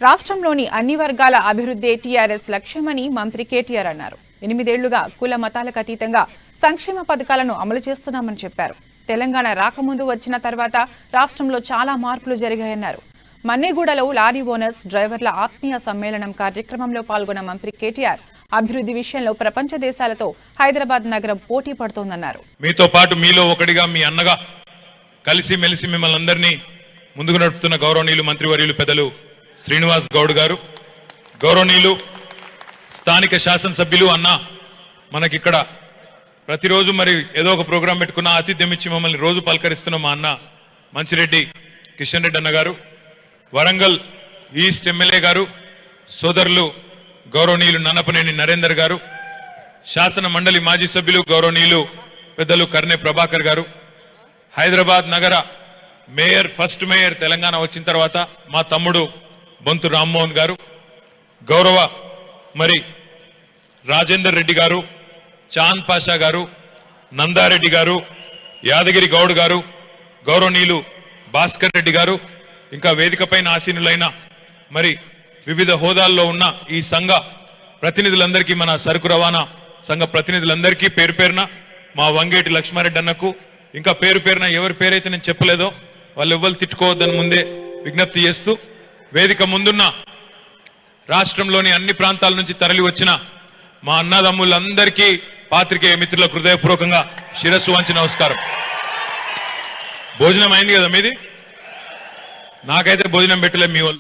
రాష్ట్రంలోని అన్ని వర్గాల అభివృద్ధి టీఆర్ఎస్ లక్ష్యమని మంత్రి కేటీఆర్ అన్నారు. 8 ఏళ్లుగా కుల మతాలకు అతీతంగా సంక్షేమ పథకాలను అమలు చేస్తున్నామని చెప్పారు. తెలంగాణ రాకముందు వచ్చిన తర్వాత రాష్ట్రంలో చాలా మార్పులు జరిగాయన్నారు. మన్నెగూడలో లారీ ఓనర్స్ డ్రైవర్ల ఆత్మీయ సమ్మేళనం కార్యక్రమంలో పాల్గొన్న మంత్రి కేటీఆర్ అభివృద్ధి విషయంలో ప్రపంచ దేశాలతో హైదరాబాద్ నగరం పోటీ పడుతోందన్నారు. మీతో పాటు మీలో ఒకటిగా మీ అన్నగా కలిసి మెలిసి మిమ్మల్ని అందరినీ ముందుకు నడుపుతున్న గౌరవనీయులు మంత్రివర్యులు పెద్దలు శ్రీనివాస్ గౌడ్ గారు, గౌరవనీయులు స్థానిక శాసనసభ్యులు అన్న, మనకిక్కడ ప్రతిరోజు మరి ఏదో ఒక ప్రోగ్రాం పెట్టుకున్న ఆతిథ్యం ఇచ్చి మమ్మల్ని రోజు పలకరిస్తున్న మా అన్న మంచిరెడ్డి కిషన్ రెడ్డి అన్న గారు, వరంగల్ ఈస్ట్ ఎమ్మెల్యే గారు, సోదరులు గౌరవనీయులు నన్నపనేని నరేందర్ గారు, శాసన మండలి మాజీ సభ్యులు గౌరవనీయులు పెద్దలు కర్నె ప్రభాకర్ గారు, హైదరాబాద్ నగర మేయర్ ఫస్ట్ మేయర్ తెలంగాణ వచ్చిన తర్వాత మా తమ్ముడు బొంతు రామ్మోహన్ గారు, గౌరవ మరి రాజేందర్ రెడ్డి గారు, చాంద్ పాషా గారు, నందారెడ్డి గారు, యాదగిరి గౌడ్ గారు, గౌరవనీయులు భాస్కర్ రెడ్డి గారు, ఇంకా వేదికపైన ఆసీనులైన మరి వివిధ హోదాల్లో ఉన్న ఈ సంఘ ప్రతినిధులందరికీ, మన సరుకు రవాణా సంఘ ప్రతినిధులందరికీ పేరు పేరున, మా వంగేటి లక్ష్మారెడ్డి అన్నకు, ఇంకా పేరు పేరున ఎవరి పేరైతే నేను చెప్పలేదో వాళ్ళు ఎవ్వరు తిట్టుకోవద్దని ముందే విజ్ఞప్తి చేస్తూ, వేదిక ముందున్న రాష్ట్రంలోని అన్ని ప్రాంతాల నుంచి తరలి వచ్చిన మా అన్నదమ్ములందరికీ పాత్రికేయ మిత్రులకు హృదయపూర్వకంగా శిరస్సు వంచి నమస్కారం. భోజనం అయింది కదా మీది? నాకైతే భోజనం పెట్టలే మీ వాళ్ళు.